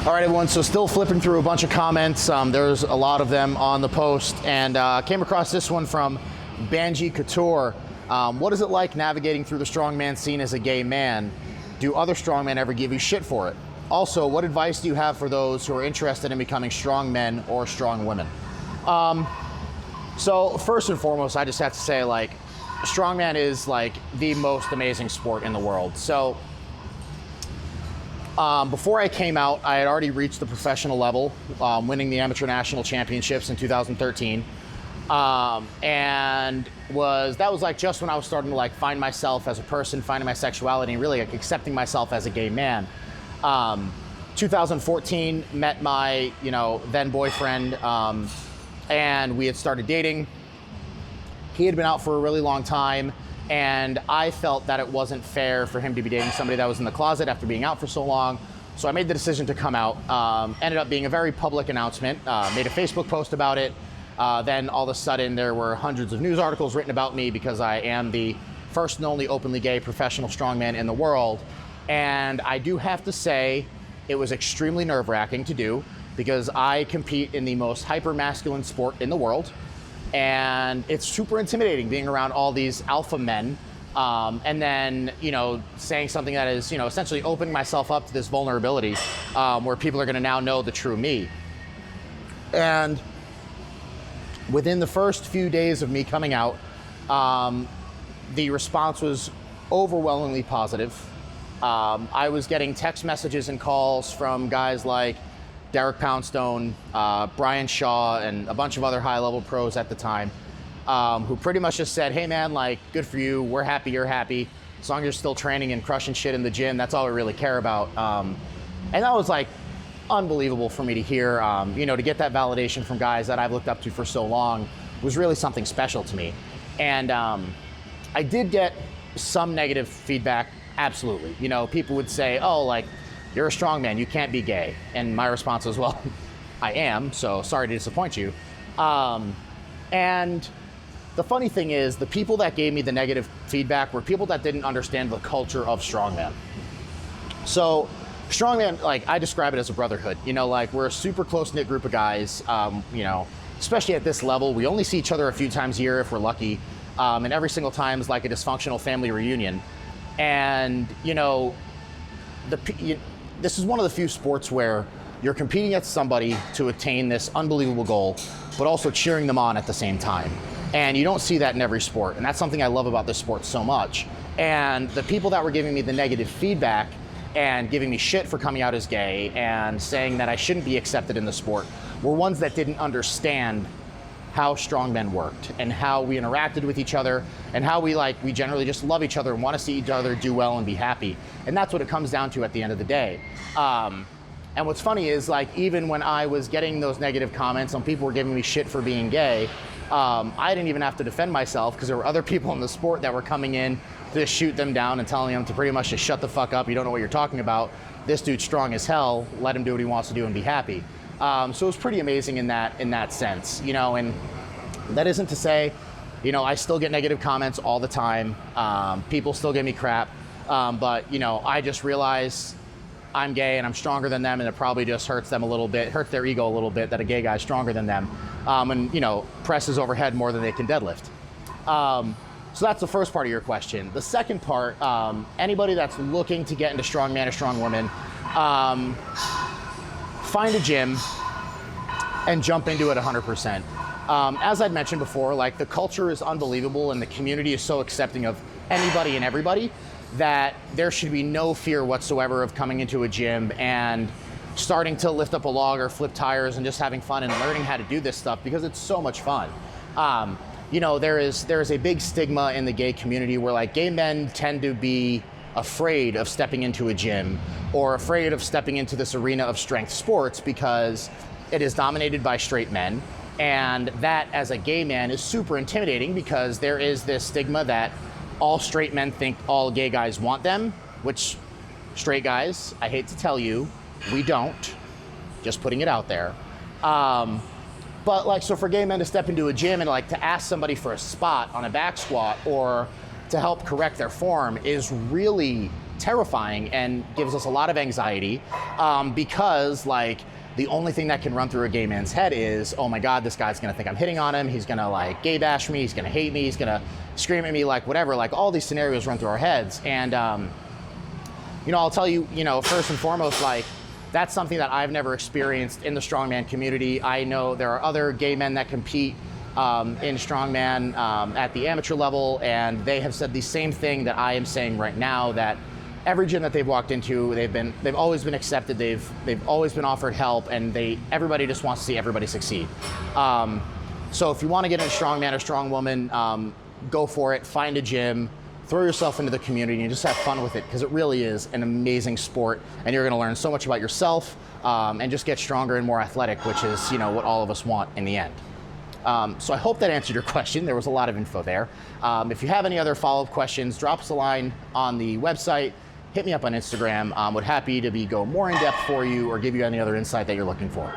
All right, everyone, so still flipping through a bunch of comments. There's a lot of them on the post, and came across this one from Banji Couture. What is it like navigating through the strongman scene as a gay man? Do other strongmen ever give you shit for it? Also, what advice do you have for those who are interested in becoming strong men or strong women? So first and foremost, I just have to say, like, strongman is like the most amazing sport in the world. So before I came out, I had already reached the professional level, winning the amateur national championships in 2013. And that was like just when I was starting to like find myself as a person, finding my sexuality, and really like accepting myself as a gay man. 2014, met my, then boyfriend, and we had started dating. He had been out for a really long time, and I felt that it wasn't fair for him to be dating somebody that was in the closet after being out for so long. So I made the decision to come out. Ended up being a very public announcement, made a Facebook post about it. Then all of a sudden there were hundreds of news articles written about me because I am the first and only openly gay professional strongman in the world. And I do have to say it was extremely nerve-wracking to do because I compete in the most hyper-masculine sport in the world. And it's super intimidating being around all these alpha men, and then, saying something that is, essentially opening myself up to this vulnerability, where people are gonna now know the true me. And within the first few days of me coming out, the response was overwhelmingly positive. I was getting text messages and calls from guys like Derek Poundstone, Brian Shaw, and a bunch of other high-level pros at the time, who pretty much just said, hey man, like, good for you, we're happy you're happy. As long as you're still training and crushing shit in the gym, that's all we really care about. And that was like unbelievable for me to hear. To get that validation from guys that I've looked up to for so long was really something special to me. And I did get some negative feedback, absolutely. People would say, oh, like, you're a strong man, you can't be gay. And my response was, well, I am, so sorry to disappoint you. And the funny thing is, the people that gave me the negative feedback were people that didn't understand the culture of strongman. So strongman, like, I describe it as a brotherhood. We're a super close-knit group of guys, especially at this level. We only see each other a few times a year if we're lucky. And every single time is like a dysfunctional family reunion. And, this is one of the few sports where you're competing against somebody to attain this unbelievable goal, but also cheering them on at the same time. And you don't see that in every sport. And that's something I love about this sport so much. And the people that were giving me the negative feedback and giving me shit for coming out as gay and saying that I shouldn't be accepted in the sport were ones that didn't understand how strongmen worked and how we interacted with each other and how we generally just love each other and want to see each other do well and be happy. And that's what it comes down to at the end of the day. And what's funny is, like, even when I was getting those negative comments and people were giving me shit for being gay, I didn't even have to defend myself because there were other people in the sport that were coming in to shoot them down and telling them to pretty much just shut the fuck up, you don't know what you're talking about, this dude's strong as hell, let him do what he wants to do and be happy. So it was pretty amazing in that sense, and that isn't to say, I still get negative comments all the time. People still give me crap, but I just realize I'm gay and I'm stronger than them, and it probably just hurts them a little bit, hurts their ego a little bit that a gay guy's stronger than them, and presses overhead more than they can deadlift. So that's the first part of your question. The second part, anybody that's looking to get into strongman or strong woman, find a gym and jump into it 100%. As I'd mentioned before, like, the culture is unbelievable and the community is so accepting of anybody and everybody that there should be no fear whatsoever of coming into a gym and starting to lift up a log or flip tires and just having fun and learning how to do this stuff because it's so much fun. There is a big stigma in the gay community where, like, gay men tend to be afraid of stepping into a gym or afraid of stepping into this arena of strength sports because it is dominated by straight men. And that, as a gay man, is super intimidating because there is this stigma that all straight men think all gay guys want them, which, straight guys, I hate to tell you, we don't. Just putting it out there. But, like, so for gay men to step into a gym and, like, to ask somebody for a spot on a back squat or to help correct their form is really terrifying and gives us a lot of anxiety, because like the only thing that can run through a gay man's head is, oh my God, this guy's gonna think I'm hitting on him. He's gonna like gay bash me. He's gonna hate me. He's gonna scream at me, like whatever. Like all these scenarios run through our heads. And you know, I'll tell you, you know, first and foremost, like that's something that I've never experienced in the strongman community. I know there are other gay men that compete in strongman at the amateur level, and they have said the same thing that I am saying right now, that every gym that they've walked into, they've always been accepted, they've always been offered help, and everybody just wants to see everybody succeed. So if you want to get into strongman or strong woman, go for it, find a gym, throw yourself into the community and just have fun with it, because it really is an amazing sport, and you're going to learn so much about yourself, and just get stronger and more athletic, which is, you know, what all of us want in the end. So I hope that answered your question. There was a lot of info there. If you have any other follow-up questions, drop us a line on the website, hit me up on Instagram. We're happy to go more in depth for you or give you any other insight that you're looking for.